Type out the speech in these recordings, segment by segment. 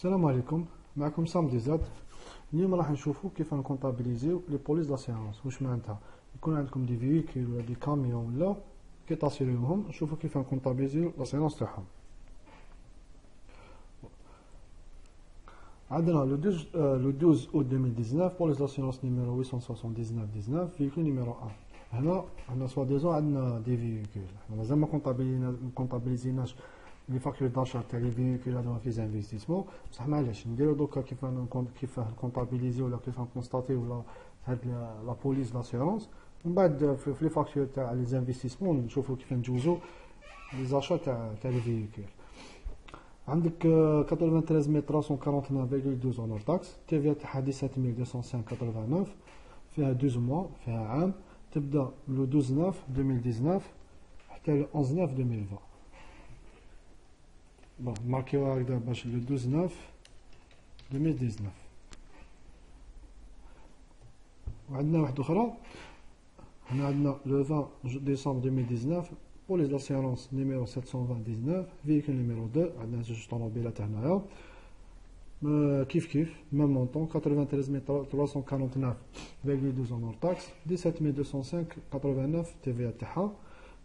السلام عليكم. معكم سام ديزاد. اليوم راح نشوفوا كيف نكونطابيليزيو لي بوليس داسيرونس. واش معناتها يكون عندكم دي فييكول ولا دي كاميون ولا كي تاسيريوهم، نشوفوا كيف نكونطابيليزيو لاسيرونس تاعهم. عندنا لو 12 août 2019 بوليس داسيرونس نيميرو 879 فييكول نيميرو 1. هنا سوا ديزون عندنا دي فييكول، حنا مازال ما كونطابيليزيناش لي فاكتور داشا تاع لي فييكول هذوما في زانفيستيسمون، بصح معليش نديرو دوكا كيف نكونطابيليزيو ولا كيف نكونستاتيو ولا هاد لا بوليس لاسيرونس، ومن بعد في لي فاكتور تاع لي زانفيستيسمون نشوفو كيف نجوزو لي زاشا تاع لي فييكول. عندك 93 349,12 اونور تاكس، تي في تاعها 17,205,89، فيها 12 موا، فيها عام، تبدا لو 12 9 2019 حتى لو 11 9 2020. بون ماركيوها هكذا باش لو 12 9 2019. وعندنا واحدة أخرى، هنا عندنا لو 20 ديسمبر 2019 بوليس لاسيرونس نيميرو 720 فييكول نيميرو 2، عندنا زوج طوموبيلات هنايا كيف ميم مونطون 93 349,12 اونور تاكس، 17,205,89 تي في تاعها،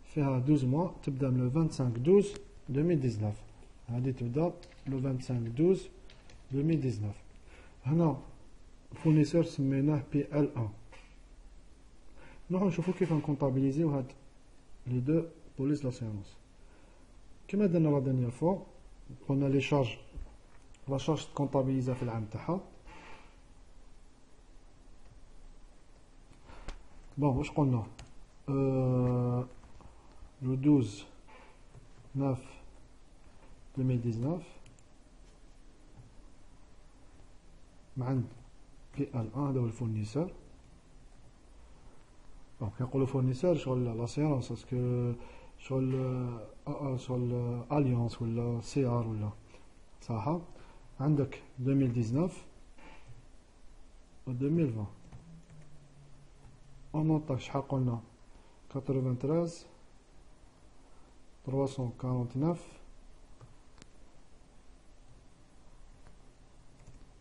فيها 12 موا، تبدا من لو 25 12 2019. هذه تبدا لو 25 12 2019. هنا الفورنيسور سميناه بي ال 1. نروحو نشوفو كيف نكونطابيليزيو هاد لي دو بوليس لاسيرونس. كيما درنا لا دانيير فوا، قلنا لي شارج لا شارج تكونطابيليزا في العام تاعها. بون واش قلنا لو 12 9 2019 مع عند بي ال 1، هذا هو الفورنيسور. بون كنقولو فورنيسور شغل لاسيرونس اسكو شغل اليونس ولا سي ار ولا صح. عندك 2019 و 2020 اون طاك شحال قلنا 93 349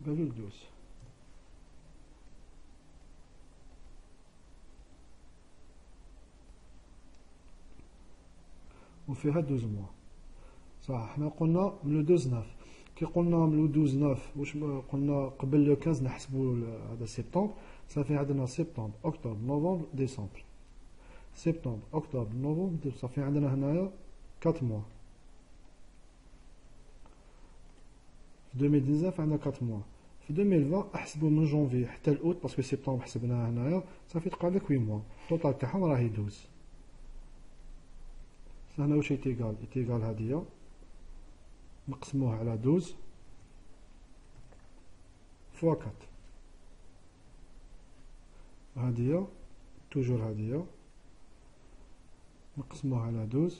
12. وفيها 12 موا صح. حنا قلنا من لو 12 9، كي قلنا من لو 12 9 واش قلنا قبل لو 15 نحسبوا هذا سبتمبر، صافي عندنا سبتمبر اكتوبر نوفمبر ديسمبر، سبتمبر اكتوبر نوفمبر صافي عندنا هنايا 4 موا. في 2019 عندنا 4 موا. في 2020 احسبوا من جونفي حتى الاوت باسكو سبتمبر حسبناها هنايا، صافي تبقى لك 8 موا، التوتال تاعهم راهي 12. هنا واش يتيقال هادية نقسموها على 12 فوا 4، هادية توجور هادية نقسموها على 12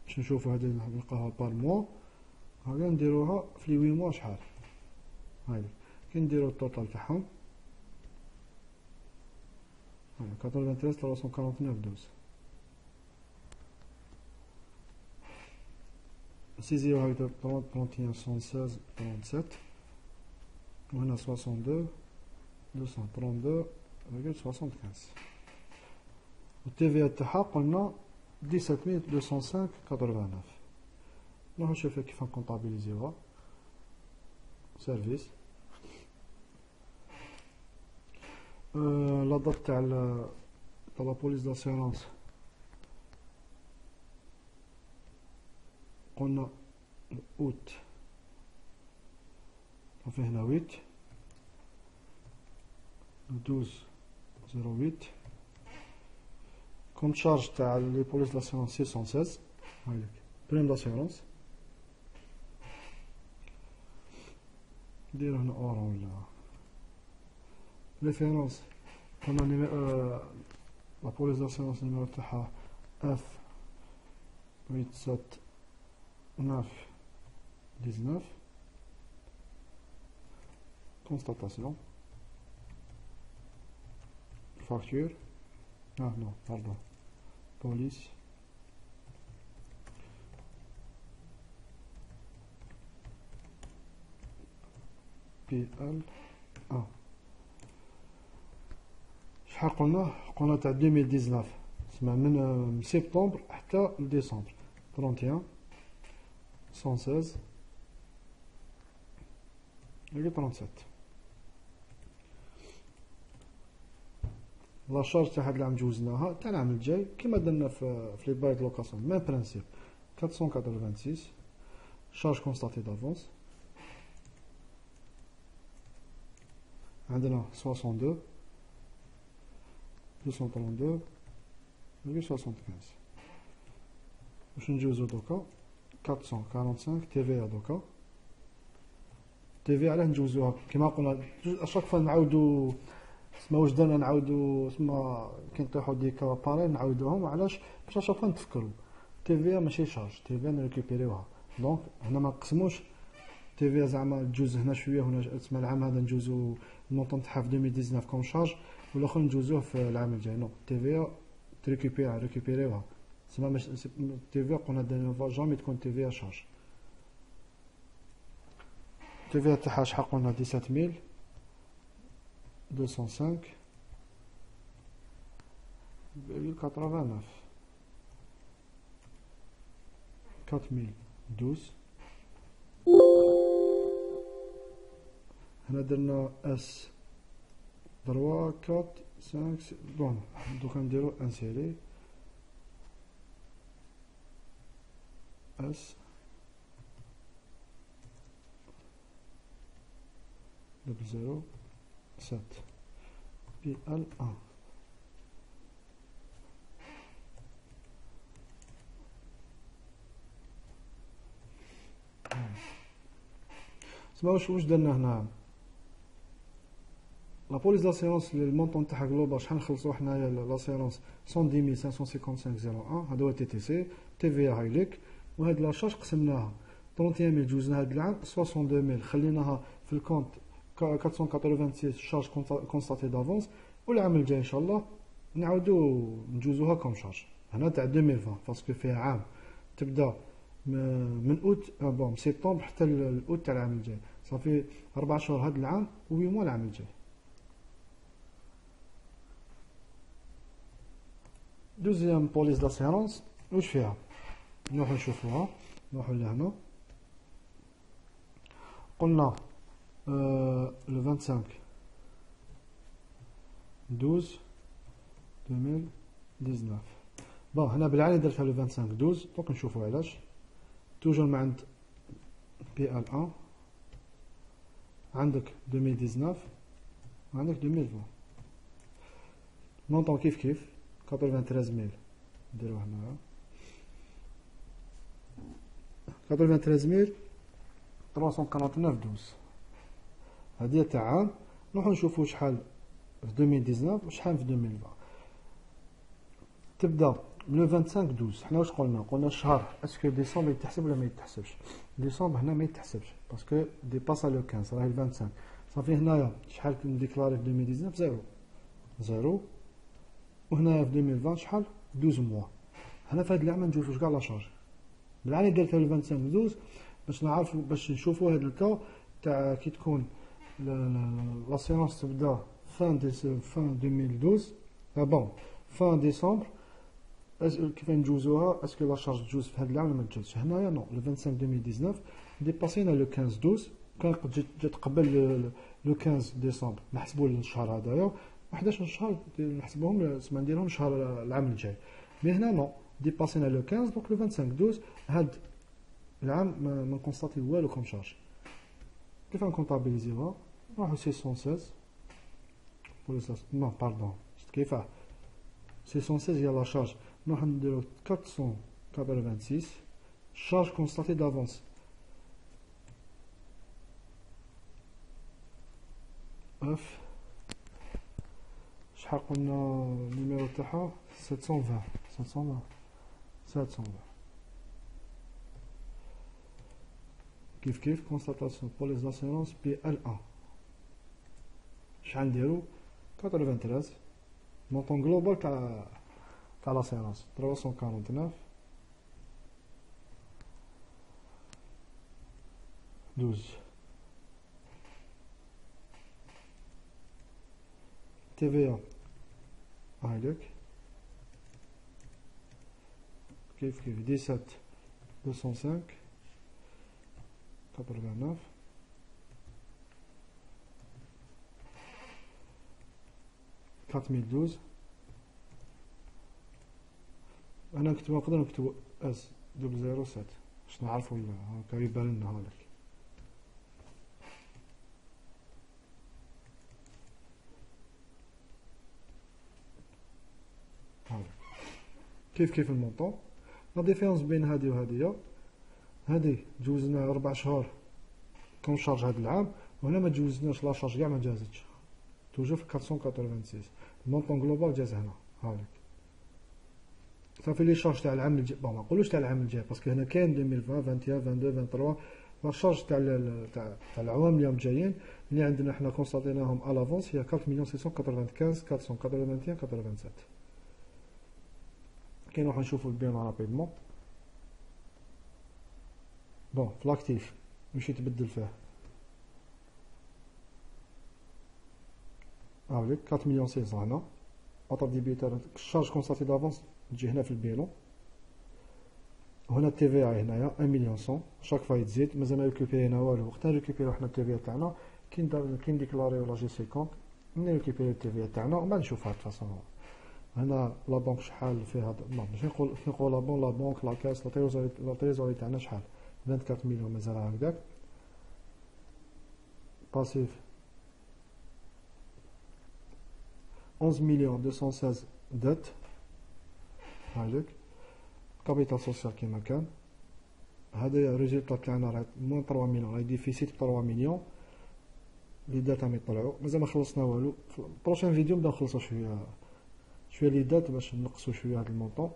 باش نشوفو هادي نلقاوها بار موا، هاكا نديروها في لي 8 موا شحال. هايلي كي نديرو التوتال تاعهم 93 349 12. نسيزيو هكذا 30 31 116 37، وهنا 62 232,75. والتي في تاعها قلنا 17,205,89. نروحو نشوفو كيف نكونطابيليزيوها. سيرفيس لا دات تاع لا بوليس داسيرونس قلنا اوت، صافي هنا 8 12 08. كونت شارج تاع لي بوليس لاسيرونس 616، هايليك بريم لاسيرونس نديرو هنا اورون ولا ريفيرونس. قلنا لا بوليس لاسيرونس نيميرو تاعها اف 87 9 19. constatation facture non pardon police بي ال ان. شحال قلنا تاع 2019 تسمى من سبتمبر حتى لديسمبر 31 116 هي 37. لا شارج تاع هاد العام جوزناها تاع العام الجاي كيما درنا في لي باي د لوكاسيون ميم برانسيب 486 شارج كونستاتي دافونس. عندنا 62 232 75. باش نجوزو دوكا 445 تي في دوكا. تي في علاه نجوزوها كيما قلنا اشاك فوا نعاودو سما واش درنا نعاودو سما كي نطيحو ديك باري نعاودوهم علاش باش اشاك فوا نتفكرو. تي في ماشي شارج تي في نريكوبيريوها دونك هنا ما نقسموش تي في زعما تجوز هنا شويه هنا تسمى العام هذا نجوزو المونطون تاعها في 2019 كوم شارج والاخر نجوزوه في العام الجاي. نو تي في ريكوبيريوها سما مش تي في قلنا ديما جامي تكون تي في شارج. تي في تاعها شحال قلنا 17205 89 4012. هنا درنا اس 3 4 5 بون دوكا نديرو انسيري اس دبل 0 7 بي ال 1. سما واش درنا هنا لا بوليس لاسيرونس المونطون تاعها جلوبال شحال نخلصو حنايا لاسيرونس 110555.01 هذا هو تي تي سي تي في هايليك. وهاد لاشارج قسمناها 31000 جوزنا هاد العام 62000 خليناها في الكونت 486 شارج كونستاتي دافونس. والعام الجاي ان شاء الله نعاودو نجوزوها كوم شارج هنا تاع 2020 باسكو فيها عام تبدا من اوت بون سبتمبر حتى الاوت تاع العام الجاي صافي 4 شهور هاد العام و 8 موا العام الجاي. دوزيام بوليس داسيرونس واش فيها نروحو نشوفوها. نروحو لهنا قلنا لو 25 12 2019 بون هنا بالعاني درتها لو 25 12 دونك نشوفو علاش توجور ما عند بي ال 1 عندك 2019 وعندك 2020 مونطون كيف 93000 نديرو هنايا 93349 هادي تاع عام. نروحو نشوفو شحال في 2019 وشحال في 2020. تبدا من لو 25 12 حنا واش قلنا الشهر اسكو ديسمبر يتحسب ولا ما يتحسبش. ديسمبر هنا ما يتحسبش باسكو ديباسا لو 15 راهي 25 صافي. هنايا شحال نديكلاري في 2019 0 وهنايا في 2020 شحال 12 موا. هنا في هاد العام ما نجوزوش كاع لا شارج بالعاني درتها لو 25 12 باش نعرفو باش نشوفو هاد الكا تاع كي تكون لاسيرونس تبدا فان 2012 بون فان ديسمبر كيف نجوزوها اسكو لا شارج تجوز في هاد العام ولا ما تجوزش. هنايا نو لو 25 2019 ديباسينا لو 15 12 كان جات قبل لو 15 ديسمبر نحسبوا الشهر هذايا 11 شهر نحسبوهم ما نديرهم شهر العام الجاي. مي هنا نو ديباسينا لو 15 دونك لو 25 12 هاد العام ما نكونستاتي والو كوم شارج. كيف نكونطابيليزيوها نروحو 616 بوليس نو باردون كيفاه 616 هي لا شارج نروحو نديرو 486 شارج كونستاتي دافونس اف شحال قلنا النيميرو تاعها 720 كيف كونستاتاسيون بور لي زاسيرونس بي ال 1 شحال نديرو 93 مونطون جلوبال تاع لاسيرونس 349 12 تي في ا هايلك كيف 17 205 89 4012. انا نقدر نكتب اس 007 باش نعرفو هاكا يبان لنا هذاك. كيف المونطون. لا ديفيرونس بين هادي وهادي، هادي جوزنا 4 شهور كون شارج هاد العام، وهنا ما تجوزناش لا شارج كاع ما جازتش، توجو في 486. المونطون جلوبال جاز هنا هاوليك. صافي لي شارج تاع العام الجاي، بون ما نقولوش تاع العام الجاي باسكو هنا كاين 2020 21 22 23 لا شارج تاع العوام اللي راهم جايين اللي عندنا حنا كونستاتيناهم على لافونس هي 4,695 481 87. كي نروحو نشوفو البيان رابيدمون. بون في لاكتيف نمشي تبدل فيه هاوليك 4,600,000 هنا اطر ديبيتار الشارج كونستاتي دافونس تجي هنا في البيلون، وهنا التي في اي هنايا 1,100,000 شاك فوا تزيد مازال ما ريكوبيرينا والو. وقت نريكوبيريو حنا التي في تاعنا كي نديكلاريو لا جي 50 نريكوبيريو التي في تاعنا ومن بعد نشوفها فاصون. هنا لا بنك شحال فيها ماشي نقول لا بنك لا كاس لا تريزوري تاعنا شحال 24 مليون مازال هكذاك. باسيف 11,216,000 دات هايلك. كابيتال سوسيال كيما كان. هذا ريزولتا تاعنا راه موان 3 مليون، راهي ديفيسيت ب 3 مليون لي دات راهم يطلعوا. مازال ما خلصنا والو، في البروشين فيديو نبداو نخلصوا شويه لي دات باش نقصوا شويه هاد المونطون،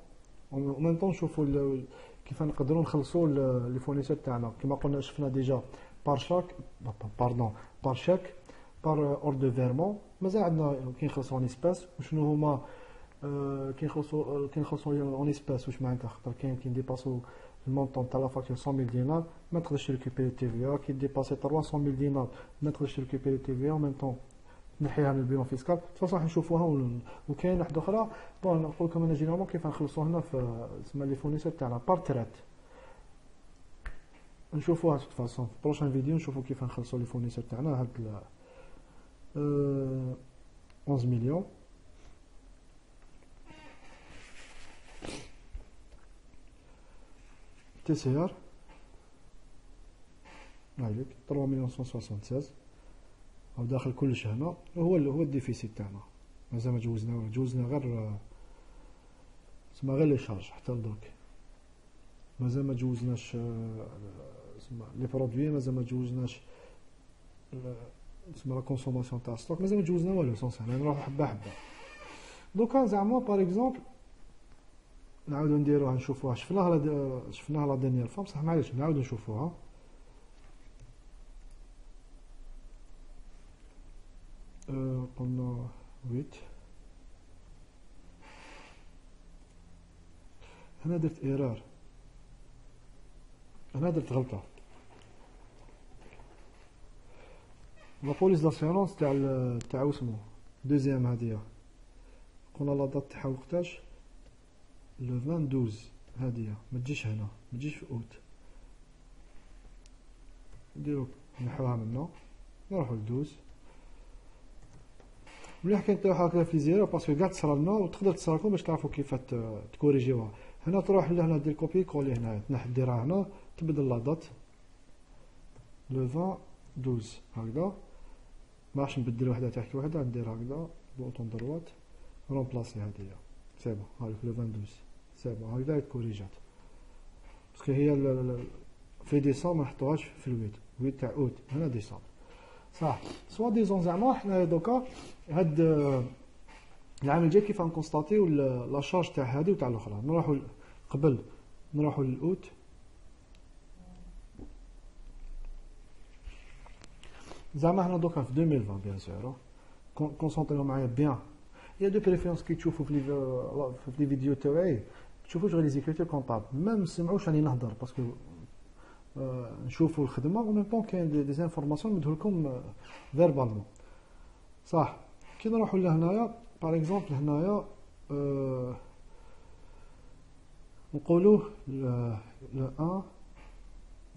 و ميم طون نشوفوا كيف نقدروا نخلصوا لي فورنيسور تاعنا. كما قلنا شفنا ديجا بار شاك بار شاك بار اور دو فيرمون. مازال عندنا كي نخلصوا اون اسباس وشنو هما كي نخلصوا اون اسباس واش معناتها. خاطر كاين كي نديباسو المونطون تاع لا فاكتور 100,000 دينار ما تقدرش تريكوبيري تي في ا. كي ديباسي 300,000 دينار ما تقدرش تريكوبيري تي في ا ميم طون نحيها من البيون فيسكال. تفاصيل راح نشوفوها. وكاين واحده اخرى بون نقول لكم انا جينيرالمون كيف نخلصوا هنا في تسمى لي فورنيسور تاعنا بار ترات. نشوفوها في فاصون في بروشان فيديو نشوفوا كيف نخلصوا لي فورنيسور تاعنا هاد 11 مليون. تي سي ار هايليك 3,176,000 او داخل كلش هنا. هو الديفيسيت تاعنا مازال ما جوزنا غير سما غير لي شارج حتى لدرك مازال ما جوزناش سما لي برودوي، مازال ما جوزناش سما لا كونسوماسيون تاع ستوك، مازال ما جوزنا والو سونسيال. نروحو حبه حبه. دوكا زعما باغ اكزومبل نعاودو نديروها نشوفوها. شفناها لا دانيير فوا بصح معليش نعاودو نشوفوها. قلنا 8. هنا درت ايرار، هنا درت غلطة. لا بوليس داسيونونس تاع واسمو دوزيام هادية قلنا لا دات تاعها وقتاش لو 22 هادية ما تجيش هنا، ما تجيش في اوت. نديرو نحوها منا نروحو لدوز. مليح كي نطيحو هكذا في زيرو باسكو كاع تصرالنا وتقدر تصرالكم باش تعرفو كيف تكوريجيوها. هنا تروح لهنا دير كوبي كولي هنا ديرها هنا تبدل لا دات لو 20 هكذا. ما راحش نبدل وحده تحت وحده ندير هكذا بوطون دروات رومبلاسي هادية سي بون. هاك لو 22 سي بون هكذا تكوريجات باسكو هي في ديسمبر ما نحطوهاش في الويت تاع اوت هنا ديسمبر صح. سوا ديزون زعما حنا دوكا هاد العام الجاي كيف غنكونستاتيو لا شارج تاع هادي وتاع الاخرى. نروحو قبل نروحو للاوت. زعما حنا دوكا في 2020 بيان سور كونسونطريو معايا بيان. يا دو بريفيرونس كي تشوفوا في لي فيديو تاعي تشوفوش غير لي زيكريتور كونطابل ما نسمعوش راني نهضر باسكو نشوفوا الخدمه و ميم طون كاين دي انفورماسيون ندير لكم فيربالمون صح. كي نروحو لهنايا باغ اكزومبل هنايا نقولوه لو 1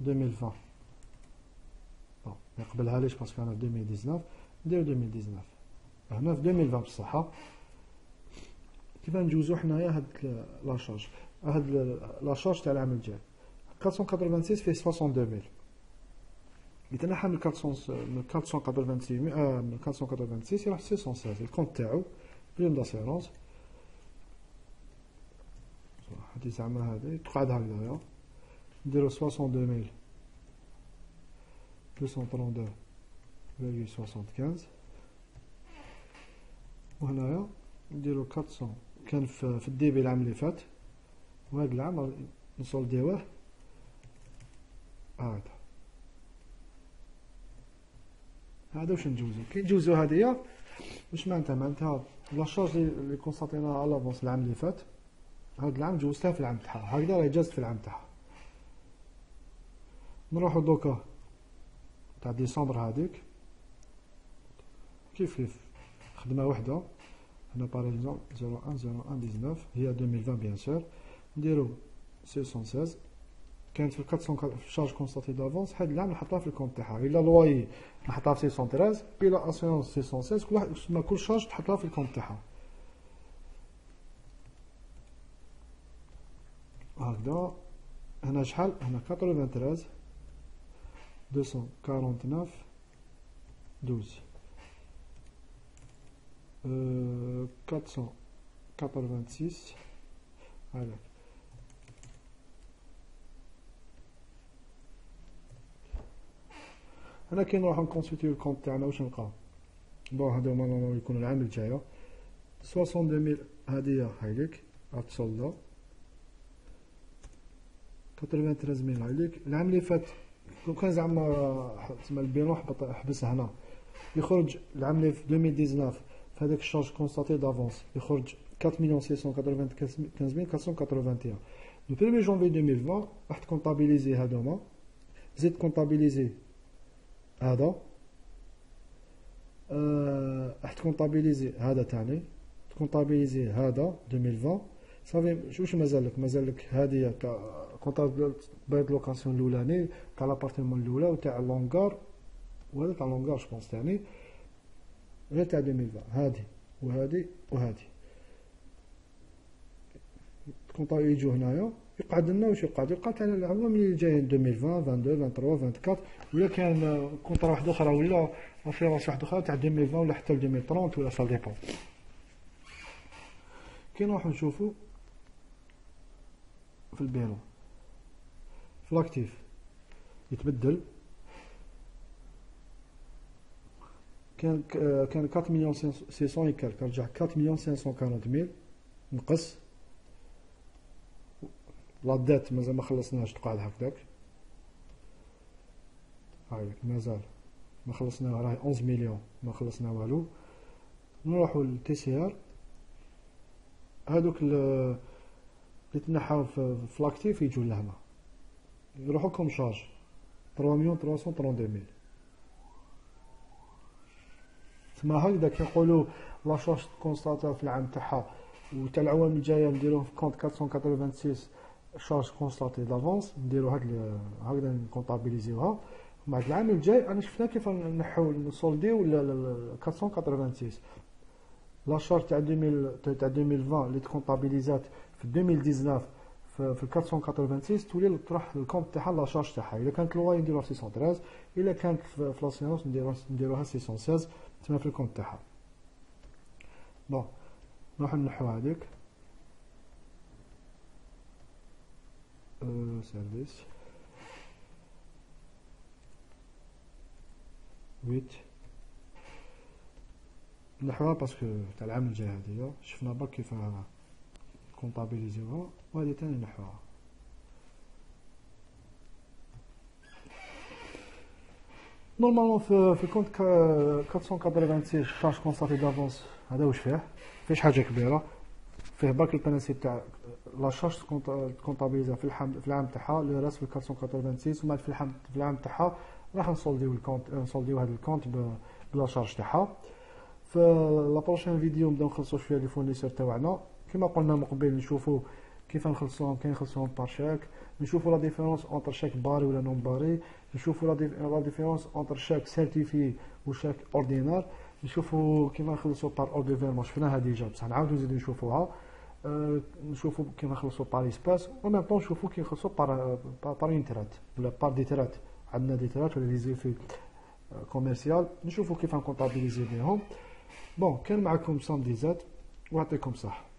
2020 بون نقبلها ليش باسكو انا في 2019 نديرو 2019 هنا في 2020 بصح كيف نجوزو حنايا هاد لا شارج هاد لا شارج تاع العام الجاي 486 فيه 62000 قلت انا حامل 486 من 486 يروح 616 الكونت تاعو بريم داسيرونس هادي زعما هادي تقعد هكذايا نديرو 62232.75 وهنايا نديرو 400 كان في الديبي العام اللي فات وهاد العام نسولديوه هذا واش نجوزو كي نجوزو هاديا واش معناتها لا شارج اللي كونستاتيناها على لافونس العام اللي فات هاد العام جوزتها في العام تاعها هكذا راهي جازت في العام تاعها نروحو دوكا تاع ديسمبر هاديك كيف خدمه وحده هنا باغ اكزومبل 01/01/19 هي 2020 بيان سور نديرو 616 كانت في 400 في شارج كونستاتي دافونس هاد العام نحطها في الكونت تاعها الا لواي نحطها في 613 بلا اسيونس 616 كل واحد كل شارج تحطها في الكونت تاعها هكذا هنا شحال هنا 93 249 12 486 هذاك هنا كي نروحو نكونسيتيو الكونت تاعنا واش نلقاو بون هادو هما نورمال يكونو العام الجاي 62000 هادية هايليك غتسولدا 93000 هايليك العام اللي فات لو كان زعما تسمى البيلون حبس هنا يخرج العام اللي في 2019 في هذاك الشارج كونستاتي دافونس يخرج 4,695,481 لو 1 جونفي 2020 راح تكونطابيليزي هادوما زيد كونطابيليزي هذا راح تكونطابيليزي هذا تاني تكونطابيليزي هذا 2020 صافي واش مازالك هذه تاع كونطابيليزي لوكاسيون الاولاني تاع لابارتمون الاولى وتاع لونغار وهذا تاع لونغار جو بونس تاني غير تاع 2020 هذه وهذه كونطابيليزي يجو هنايا يقعد لنا واش يقعد تاع العوام اللي جايين 2020 22 23 24 ولا كان كونطرا واحده اخرى ولا ريفيرونس واحده اخرى تاع 2020 ولا حتى 2030 ولا سا ديبون كي نروحو نشوفو في البيرو في لاكتيف يتبدل كان 4 مليون 600 يكالك رجع 4 مليون 540 ميل نقص لا دات مازال ما خلصناش تقعد هكذاك هايلك مازال ما خلصنا راهي 11 مليون ما خلصنا والو نروحو للتي سي ار هادوك اللي تنحاو في لاكتيف يجوا لهنا يروحو كوم شارج 3 مليون 332 ميل تما هكذا كيقولوا لا شارج كونستاتا في العام تاعها وتاع العوام الجايه نديروه في كونت 486 شارج كونستاتي دافونس نديرو هكذا نكونطابيليزيوها مع العام الجاي انا شفنا كيف نحو نسولديو 486 لا شارج تاع 2020 اللي تكونطابيليزات في 2019 في 486 تولي تروح للكونت تاعها لا شارج تاعها الا كانت لواي نديروها 613 الا كانت في لاسيونس نديروها 616 تما في الكونت تاعها بون نروحو نحو هذيك سيرفيس 8 نحوها باسكو تاع العام الجاي هادية شفنا برك كيف كونطابيليزيوها وهادي تاني نحوها نورمالمون في كونت 486 شارج كونستاتي دافونس هذا واش فيهش حاجه كبيره فيه برك البناسيب تاع لا شارج كونطابيليزا في العام تاعها لو راس في 486 ومن في العام تاعها راح نسولديو الكونت نسولديو هذا الكونت بلا شارج تاعها في لا بروشين فيديو نبداو نخلصوا شويه لي فورنيسور تاعنا كما قلنا من قبل، نشوفوا كيف نخلصوهم، كاين نخلصوهم بار شاك، نشوفوا لا ديفيرونس اونتر شاك باري ولا نون باري، نشوفوا لا ديفيرونس اونتر شاك سيرتيفي وشاك اوردينار، نشوفوا كيف نخلصوا بار اوردر فيرمون شفناها ديجا بصح نعاودو نزيدو نشوفوها، نشوفوا كيف نخلصوا بار اسباس، و ميم طون نشوفوا كيف نخلصوا بار انترات ولا بار ديترات، عندنا ديترات ولا ليزيفي كوميرسيال، نشوفوا كيف نكونطابيليزي بهم. بون كان معكم سام ديزات ويعطيكم صح.